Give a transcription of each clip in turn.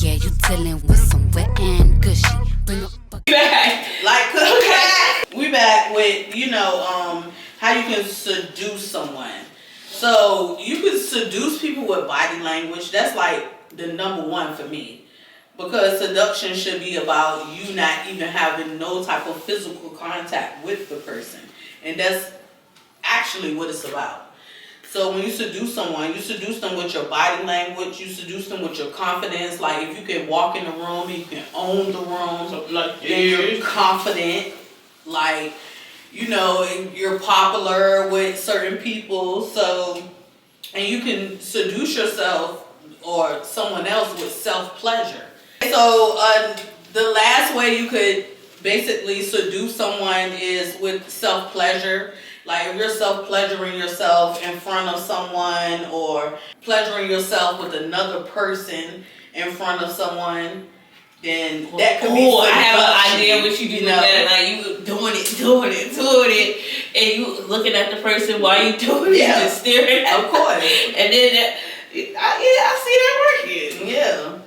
Yeah, you dealing with some wet and gushy. Bring up back. Like, okay. We back with, how you can seduce someone. So you can seduce people with body language. That's like the number one for me. Because seduction should be about you not even having no type of physical contact with the person. And that's actually what it's about. So when you seduce someone, you seduce them with your body language, you seduce them with your confidence. Like if you can walk in the room and you can own the room, then you're confident. Like, you're popular with certain people. So, and you can seduce yourself or someone else with self-pleasure. So the last way you could basically seduce someone is with self-pleasure. Like if you're self-pleasuring yourself in front of someone or pleasuring yourself with another person in front of someone, then that could be seduction. I have an idea what you do with that. Like you doing it, and you looking at the person while you doing it, just staring at Of course. And then, I see that working. Yeah.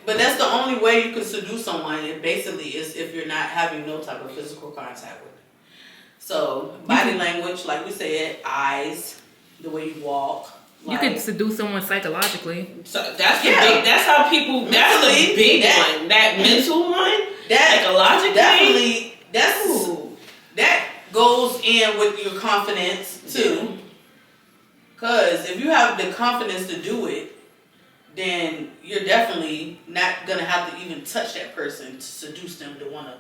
But that's the only way you can seduce someone. It basically is if you're not having no type of physical contact with them. So body language, like we said, eyes, the way you walk. You could seduce someone psychologically. So that's the big. That's how people. That's the big one. That mental one. That psychologically. Definitely. That goes in with your confidence too. Because if you have the confidence to do it, then you're definitely not gonna have to even touch that person to seduce them to want to,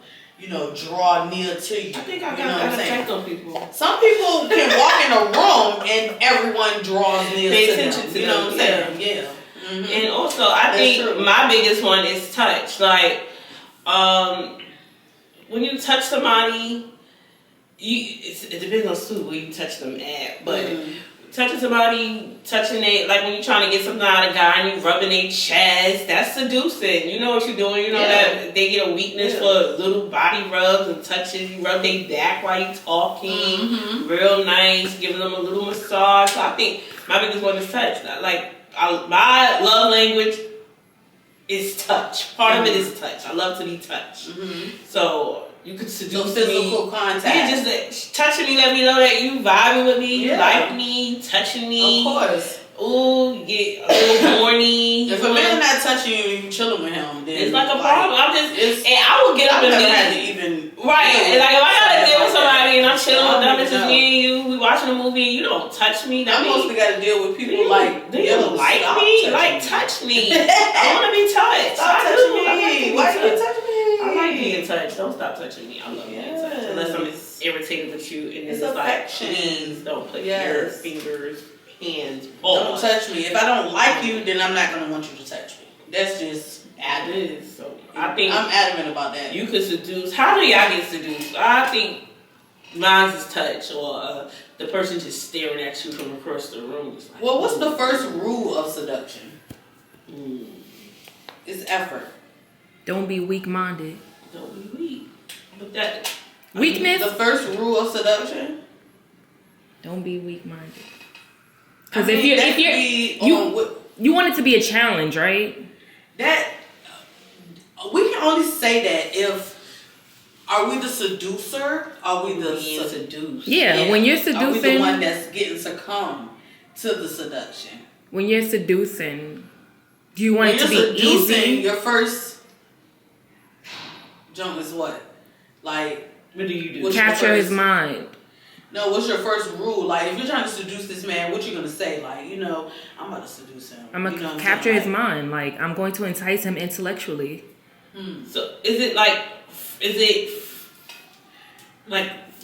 draw near to you. I think I gotta check on people. Some people can walk in a room and everyone draws near to them. You know what I'm saying? Yeah. Mm-hmm. And also, I think my biggest one is touch. Like, when you touch somebody, it depends on where you touch them at, but. Touching somebody, like when you're trying to get something out of a guy and you rubbing their chest, that's seducing. You know what you're doing. You know that they get a weakness for little body rubs and touches. You rub their back while you're talking, real nice, giving them a little massage. So I think my biggest one is touch. Like my love language is touch. Part of it is touch. I love to be touched. So. You could seduce physical contact. Yeah, just touching me, let me know that you vibing with me, you like me, touching me. Of course. Ooh, you get a little horny. If a man not touching you, you chilling with him, then it's like a problem. And I would get up and even right. And like if I gotta deal with somebody and I'm chilling with them, it's just me and you, we watching a movie and you don't touch me. I mostly gotta deal with people do you like me? Like touch me. I wanna be touched. Stop touching me. Why you touching me? I like being touched. Don't stop touching me. I love being touched. Unless I'm irritated with you and it's like, please don't put your fingers, hands on. Don't touch me. If I don't like you, then I'm not gonna want you to touch me. That's just adamant. So I think I'm adamant about that. You could seduce. How do y'all get seduced? I think mine is touch or the person just staring at you from across the room. Like, well, what's the first rule of seduction? It's effort. Don't be weak-minded. Don't be weak. But that weakness. The first rule of seduction. Don't be weak-minded. Because you want it to be a challenge, right? That we can only say that if are we the seducer? Are we the seduced? Yeah, when you're seducing, are we the one that's getting succumbed to the seduction? When you're seducing, do you want it to be easy? Your first jump is what? Like, what do you do? Capture his mind. No, what's your first rule? Like, if you're trying to seduce this man, what you gonna say? Like, I'm about to seduce him. I'm gonna capture his mind. Like, I'm going to entice him intellectually. So, is it like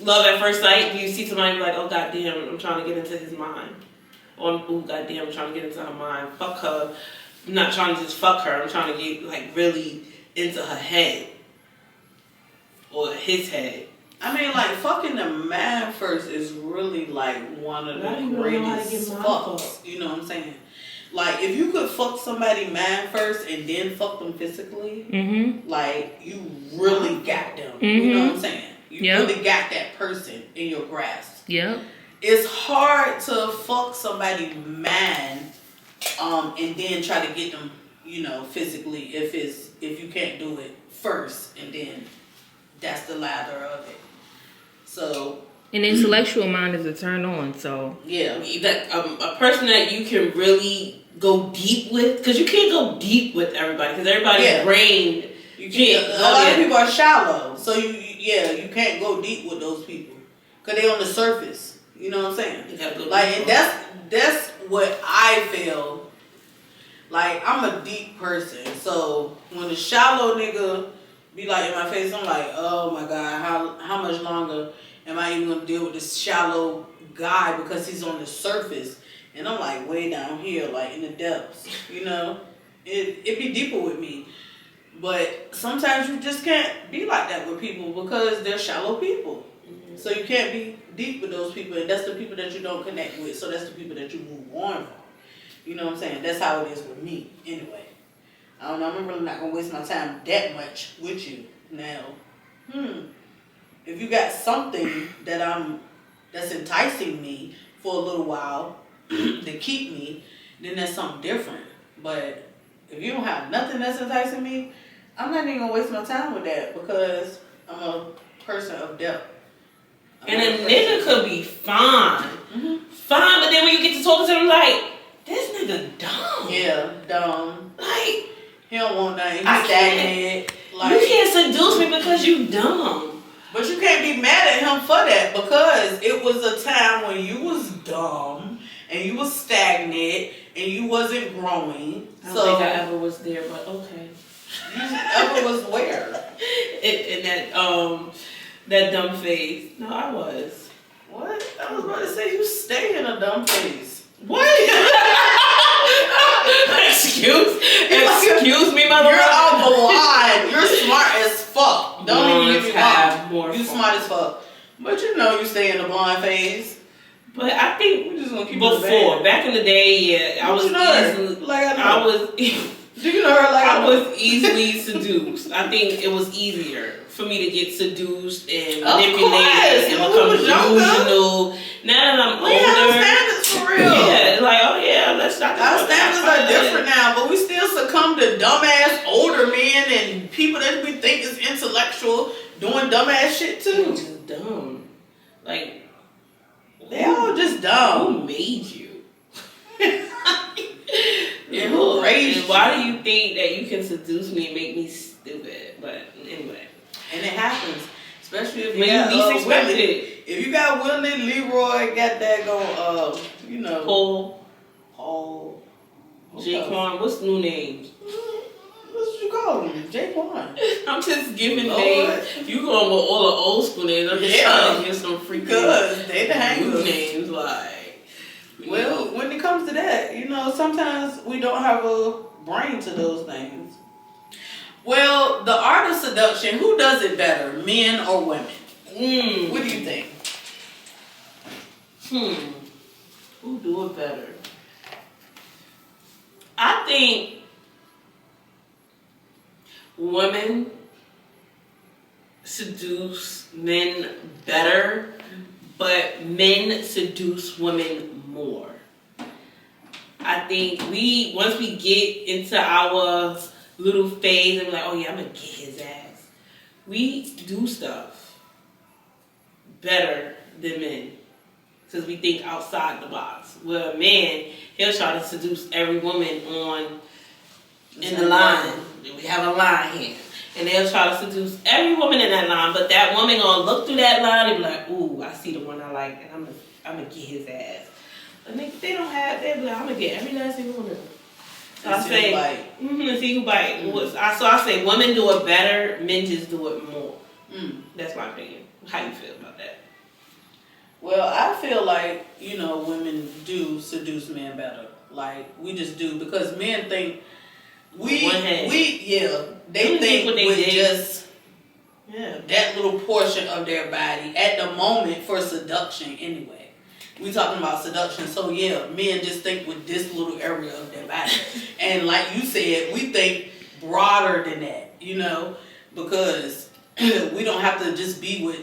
love at first sight? Do you see somebody be like, oh goddamn, I'm trying to get into his mind, or oh goddamn, I'm trying to get into her mind. Fuck her. I'm not trying to just fuck her. I'm trying to get like really into her head or his head. I mean, like, fucking the man first is really, like, one of the greatest fucks. You know what I'm saying? Like, if you could fuck somebody man first and then fuck them physically, like, you really got them. You know what I'm saying? You really got that person in your grasp. Yeah. It's hard to fuck somebody man and then try to get them, physically if you can't do it first, and then that's the lather of it. So An intellectual mind is a turn on, so yeah, that a person that you can really go deep with, because you can't go deep with everybody, because everybody's brain. You can't. A lot of people are shallow, so you can't go deep with those people because they on the surface. You know what I'm saying? Like, and that's what I feel. Like, I'm a deep person, so when the shallow nigga be like in my face, I'm like, oh my god, how much longer am I even gonna deal with this shallow guy because he's on the surface, and I'm like way down here, like in the depths. It be deeper with me. But sometimes you just can't be like that with people because they're shallow people. Mm-hmm. So you can't be deep with those people, and that's the people that you don't connect with. So that's the people that you move on from. You know what I'm saying? That's how it is with me, anyway. I don't know. I'm really not gonna waste my time that much with you now. If you got something that's enticing me for a little while to keep me, then that's something different. But if you don't have nothing that's enticing me, I'm not even gonna waste my time with that because I'm a person of depth. And a nigga could be fine. Mm-hmm. Fine, but then when you get to talking to him, like, this nigga dumb. Yeah, dumb. Like, he don't want nothing. He's stagnated. Like, you can't seduce me because you dumb. But you can't be mad at him for that because it was a time when you was dumb and you was stagnant and you wasn't growing. I don't think I ever was there, but okay. You ever was where? In that dumb phase. No, I was. What? I was about to say you stay in a dumb phase. What? Excuse me, mother. You're out blind. You're smart as fuck. Don't even get me wrong. You smart as fuck. But you stay in the blind phase. But I think we're just gonna keep before, back in the day, yeah, I was Do you know her like I was easily seduced. I think it was easier for me to get seduced and manipulated and become delusional. Now that I'm older, have standards for real. Yeah, like, oh yeah, let's not. Our standards are different now, but we still succumb to dumbass older men and people that we think is intellectual doing dumbass shit too. Just dumb. Like, they all just dumb. Who made you? And who raised you? Why do you think that you can seduce me and make me stupid? But anyway. And it happens. Especially if you least expect it. If you got Willie, Leroy, got that going, Paul, Jaquan, what's new names? What you call them? Jaquan. I'm just giving names. You going with all the old school names. I'm just trying to get some freaking they the hangers. New names, like. Well, when it comes to that, sometimes we don't have a brain to those things. Well, the art of seduction, who does it better, men or women? What do you think? Who do it better? I think women seduce men better, but men seduce women more. I think once we get into our little phase and we're like, oh yeah, I'm gonna get his ass, we do stuff better than men because we think outside the box. Where a man, he'll try to seduce every woman in the line. We have a line here. And they'll try to seduce every woman in that line, but that woman gonna look through that line and be like, ooh, I see the one I like, and I'm gonna get his ass. And they don't have, they'll be like, I'm gonna get every last single one of them. So I say, see who bite. So I say women do it better, men just do it more. That's my opinion. How you feel about that? Well, I feel like, women do seduce men better. Like, we just do, because men think, they think with just that little portion of their body at the moment for seduction anyway. We talking about seduction, so men just think with this little area of their body. And like you said, we think broader than that, because we don't have to just be with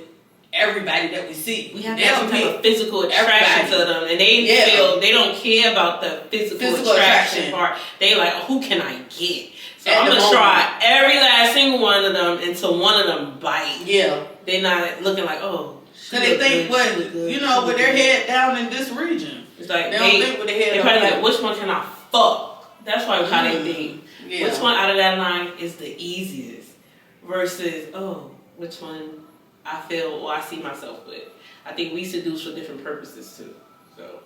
everybody that we see. We have to have some type of physical attraction to them, and they feel they don't care about the physical attraction part. They like, who can I get? So I'm gonna try every last single one of them until one of them bite. Yeah, they're not looking like, oh, because they think with their head down in this region. It's like they don't think with their head. They probably like, which one can I fuck? That's probably how they think. Yeah. Which one out of that line is the easiest? Versus, which one I feel or I see myself with. I think we seduce for different purposes too. So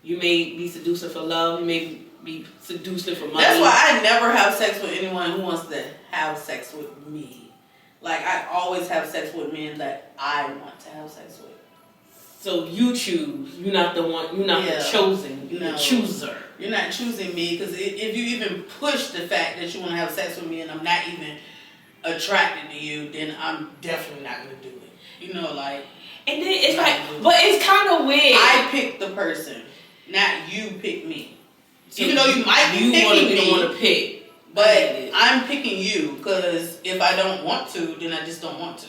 you may be seducing for love. You may be seducing for money. That's why I never have sex with anyone who wants to have sex with me. Like, I always have sex with men that I want to have sex with. So you choose. You're not the one. You're not the chosen. You're the chooser. You're not choosing me, because if you even push the fact that you want to have sex with me and I'm not even attracted to you, then I'm definitely not going to do it. You know, like. And then it's like, but it's kind of weird. I pick the person, not you pick me. So even though you might be picking me, you don't want to pick. But I'm picking you, because if I don't want to, then I just don't want to.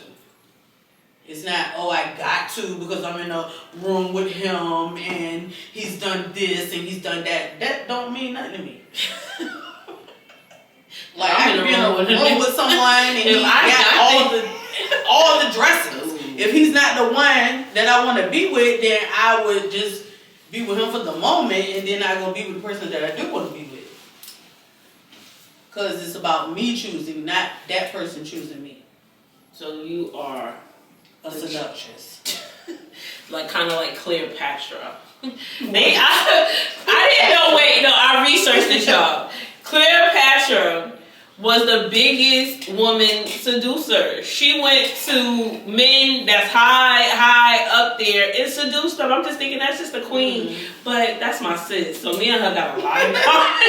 It's not, I got to because I'm in a room with him and he's done this and he's done that. That don't mean nothing to me. Like, I can be in a room with someone and he got all the dresses. Ooh. If he's not the one that I want to be with, then I would just be with him for the moment, and then I go be with the person that I do want to be with. Because it's about me choosing, not that person choosing me. So you are a seductress. Like, kind of like Cleopatra. I didn't know, I researched this, y'all. Cleopatra was the biggest woman seducer. She went to men that's high up there and seduced them. I'm just thinking that's just the queen. Mm-hmm. But that's my sis. So me and her got a lot in common.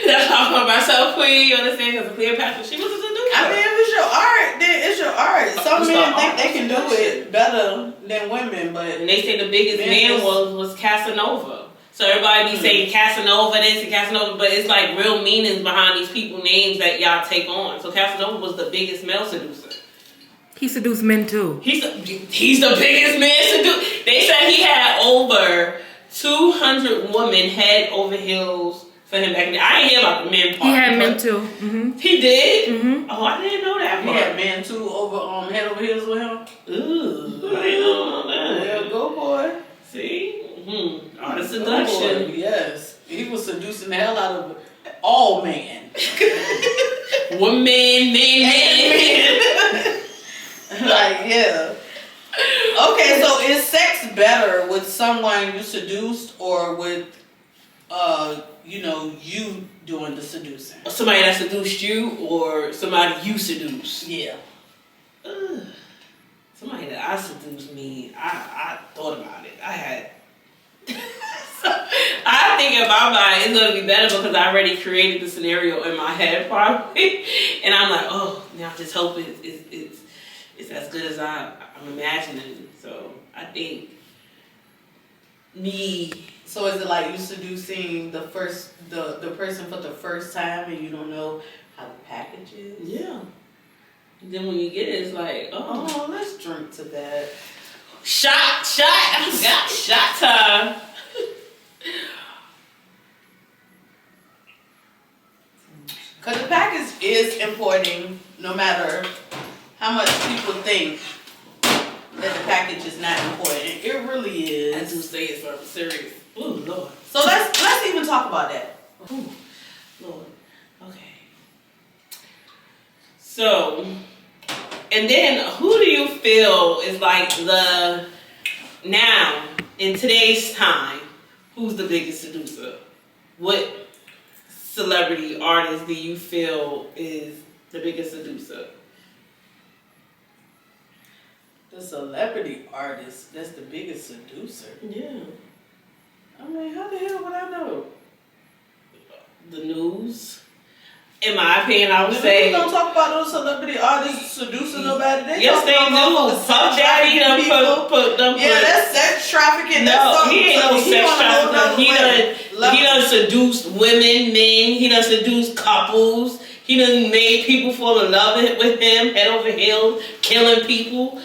That's why I call myself queen, you understand? Because Cleopatra, she was a seducer. I mean, if it's your art, then it's your art. Some men think they can do it better than women, but... And they say the biggest man was Casanova. So everybody be saying Casanova this and Casanova, but it's like real meanings behind these people names that y'all take on. So Casanova was the biggest male seducer. He seduced men too. He's the biggest man seducer. They said he had over 200 women head over heels for him back in the day. I didn't hear about the men part. He had men too. Mm-hmm. He did? Mm-hmm. Oh, I didn't know that part. He had men too over head over heels with him? Ooh, I didn't know that. Well, go boy. See? Art of Seduction. Yes. He was seducing the hell out of all men. Women, men. Like, yeah. Okay, so is sex better with someone you seduced or with, you doing the seducing? Somebody that seduced you or somebody you seduced? Yeah. Somebody that I seduced me, I thought about it. I had... So, I think in my mind it's going to be better because I already created the scenario in my head probably. And I'm like, now I just hope it's as good as I'm imagining. So I think me... So is it like you seducing the person for the first time and you don't know how the package is? Yeah. And then when you get it, it's like, let's drink to that. Shot. I forgot shot time. Because the package is important no matter how much people think that the package is not important. It really is. I do say it's very serious. Ooh, Lord. So let's even talk about that. Ooh, Lord. Okay. So, and then who do you feel is like now, in today's time, who's the biggest seducer? What celebrity artist do you feel is the biggest seducer? The celebrity artist that's the biggest seducer? Yeah. I mean, how the hell would I know? The news. In my opinion, I would say... They don't talk about those celebrity artists seducing nobody. Yes, they do. Puff Daddy done put them... Yeah, that's sex trafficking. No, he ain't no sex trafficking. He done seduced women, men. He done seduced couples. He done made people fall in love with him, head over heels, killing people.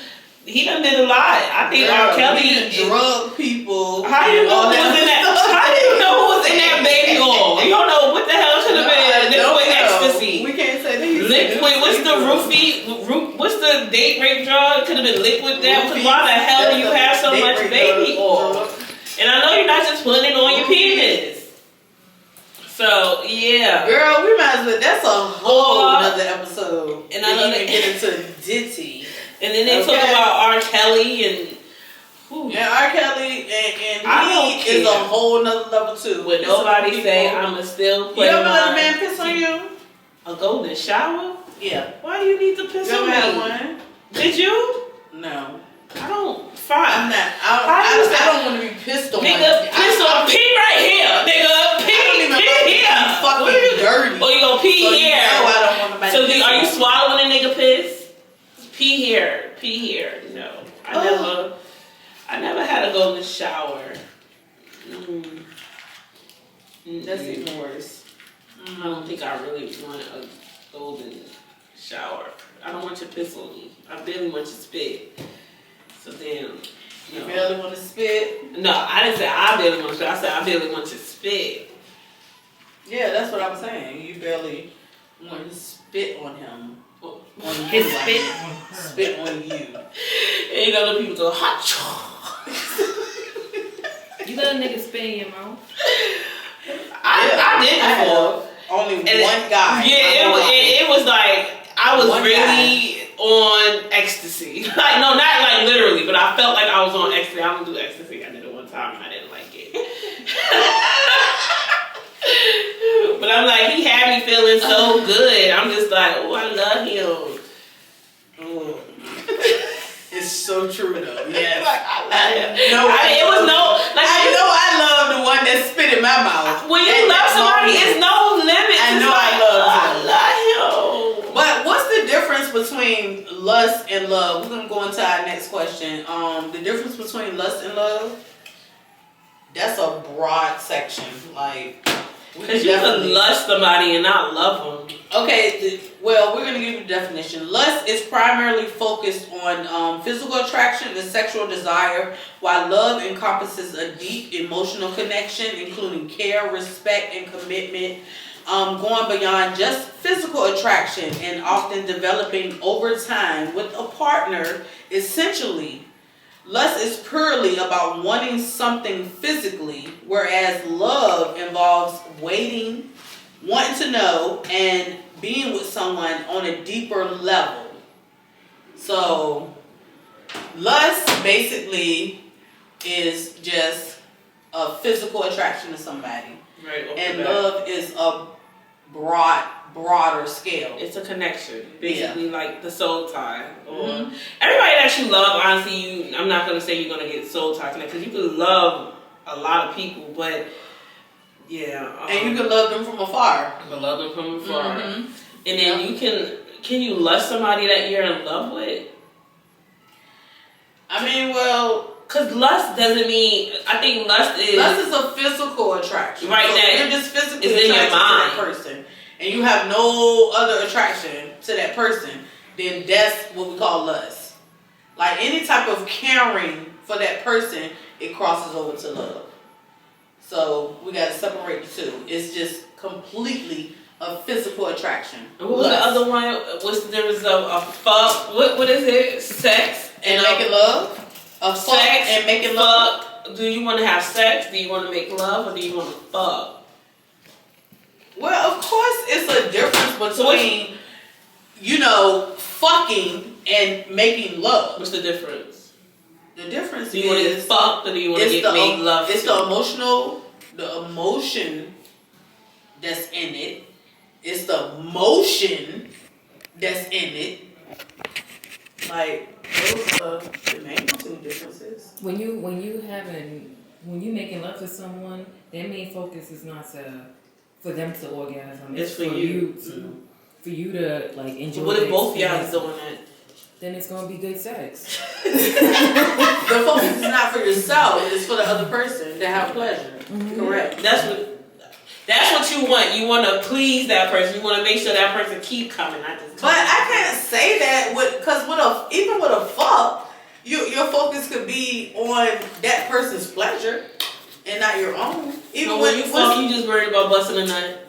He done did a lot. I think R. Kelly drug people. How do you know who was in that? How do you know who was in that baby oil? You don't know what the hell could have been liquid ecstasy. We can't say that. Liquid. What's the roofie? What's the date rape drug? It could have been liquid. That because why the hell do you have so much baby oil? And I know you're not just putting it on your penis. So yeah, girl, we might as well. That's a whole other episode. And I know they get into ditty. And then they talk about R. Kelly and R. Kelly and he is a whole nother level too. Would nobody say I'ma still play? You ever let a man piss on you? A golden shower? Yeah. Why do you need to piss on me? Had one? Did you? No. I don't. Fine. I'm not. I don't want to be pissed on. Nigga, piss on. Pee right here, nigga. Pee here. Fucking dirty. Or you gonna pee so here? You know I don't want nobody. So are you swallowing a nigga piss? Pee here. Pee here. No, I never had a golden shower. That's even worse. I don't think I really want a golden shower. I don't want you to piss on me. I barely want you to spit. So damn. You barely want to spit? No, I didn't say I barely want to spit. I said I barely want you to spit. Yeah, that's what I'm saying. You barely want to spit on him. On his you, spit on her. Spit on you. And you know the people go hot. You let a nigga spit in your mouth? I did before. Only one guy. Yeah, it was like I was really on ecstasy. Like no, not like literally, but I felt like I was on ecstasy. I don't do ecstasy. I did it one time and I didn't like it. But I'm like, he had me feeling so good. I'm just like, oh, I love him. Oh. It's so true though. Yeah. Like, I love him. It was no. Like, I love the one that spit in my mouth. When you love somebody, it's no limit. I know like, I love him. But what's the difference between lust and love? We're gonna go into our next question. The difference between lust and love. That's a broad section. Like, because you can lust somebody and not love them. Okay, well, we're going to give you the definition. Lust is primarily focused on physical attraction and sexual desire, while love encompasses a deep emotional connection, including care, respect, and commitment, going beyond just physical attraction and often developing over time with a partner. Essentially, lust is purely about wanting something physically, whereas love involves waiting, wanting to know, and being with someone on a deeper level. So, lust basicly is just a physical attraction to somebody. Right. And love is a broader scale. It's a connection, basically, like the soul tie. Or everybody that you love, honestly, I'm not gonna say you're gonna get soul tie connected because you can love a lot of people, but yeah, and you can love them from afar. You can love them from afar, and then you can you love somebody that you're in love with? I mean, well. Because lust doesn't mean, I think lust is a physical attraction. Right, so that you're just physically is in your mind. to that person. And you have no other attraction to that person, then that's what we call lust. Like any type of caring for that person, it crosses over to love. So we got to separate the two. It's just completely a physical attraction. And what was the other one? What's the difference of a fuck? What is it? Sex and making love? Of sex and making love. Do you want to have sex? Do you want to make love? Or do you want to fuck? Well, of course, it's a difference between, fucking and making love. What's the difference? The difference do you want to get fucked or do you want to get made love? It's the emotion that's in it. It's the motion that's in it. Like, those are the main two differences. When you making love to someone, their main focus is not for them to orgasm. It's for you to like enjoy. So what if both y'all doing that? Then it's gonna be good sex. The focus is not for yourself; it's for the other person to have pleasure. Mm-hmm. Correct. That's what you want. You want to please that person. You want to make sure that person keep coming. But I can't say that because even with a fuck, your focus could be on that person's pleasure and not your own. Even so when you fuck, you just worried about busting a nut.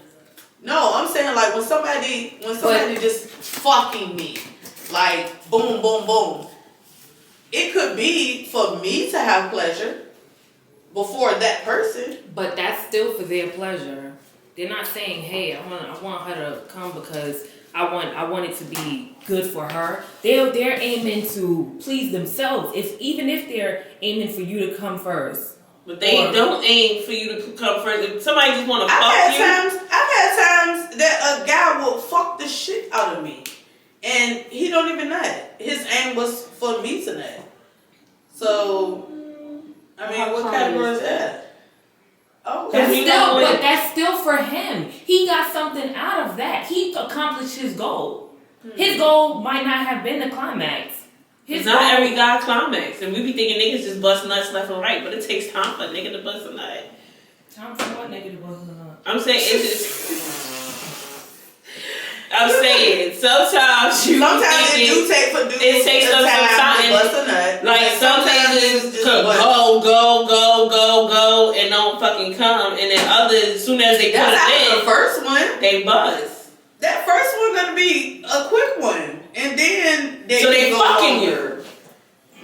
No, I'm saying like when somebody just fucking me, like boom, boom, boom. It could be for me to have pleasure before that person. But that's still for their pleasure. They're not saying, "Hey, I want her to come because I want it to be good for her." They're aiming to please themselves. Even if they're aiming for you to come first. But they don't aim for you to come first. If somebody just want to fuck you. I've had times that a guy will fuck the shit out of me, and he don't even nut. His aim was for me to nut. So, I mean, what category is that? Oh, but that's still for him. He got something out of that. He accomplished his goal. His goal might not have been the climax. It's not every guy climax, and we be thinking niggas just bust nuts left and right, but it takes time for a nigga to bust a nut. Time for what nigga to bust a nut? I'm saying it's just. I'm saying sometimes you. Sometimes it do take for dudes. It takes some time to bust a nut. Like some niggas just go, and don't fucking come, and then others, as soon as they put it in, the first one they buzz. That first one gonna be a quick one, and then they fucking longer. you.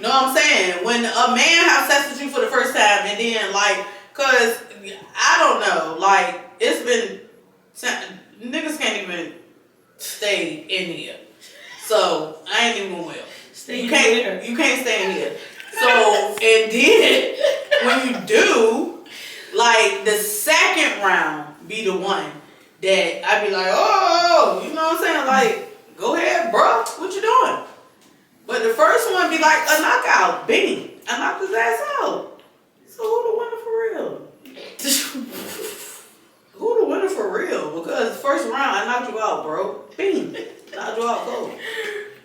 Know what I'm saying? When a man have sex with you for the first time, and then like, cause I don't know, like it's been niggas can't even stay in here, so I ain't even will. You can't stay in here. So and then when you do, like the second round be the one that I be like, oh, you know what I'm saying? Like, go ahead, bro. What you doing? But the first one be like a knockout. Bing. I knocked his ass out. So who the winner for real? Who the winner for real? Because first round I knocked you out, bro. Bing. Knocked you out cold.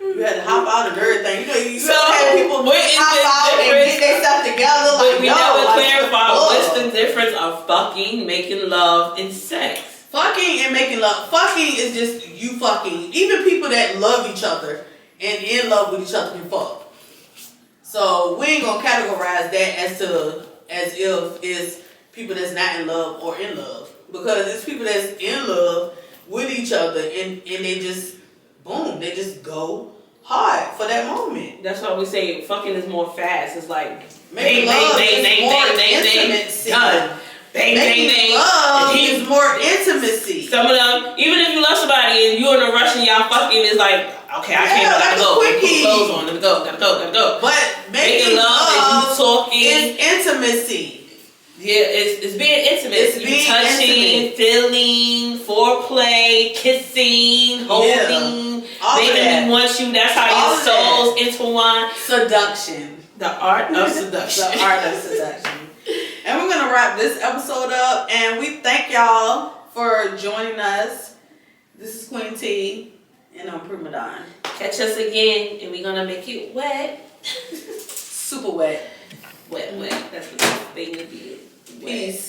You had to hop out and everything. You know, you had people hop out and get themselves together. Like, we never clarify what's the difference of fucking, making love, and sex. Fucking and making love. Fucking is just you fucking. Even people that love each other and in love with each other can fuck. So we ain't gonna categorize that as if it's people that's not in love or in love. Because it's people that's in love with each other and they just boom, they just go hard for that moment. That's why we say fucking is more fast. It's like making love is more intimacy. Done. Making love is more intimacy. Some of them, even if you love somebody and you're in a rush and y'all fucking, is like, okay, I can't, gotta go. Put clothes on, gotta go. But making love is you talking. Is intimacy. Yeah, it's being intimate. It's being touching, feeling, foreplay, kissing, holding, making me want you. That's how your souls intertwine. Seduction. The art of seduction. The art of seduction. And we're going to wrap this episode up. And we thank y'all for joining us. This is Queen T. And I'm Prima Don. Catch us again. And we're going to make it wet. Super wet. Wet. That's the best thing to be. Peace.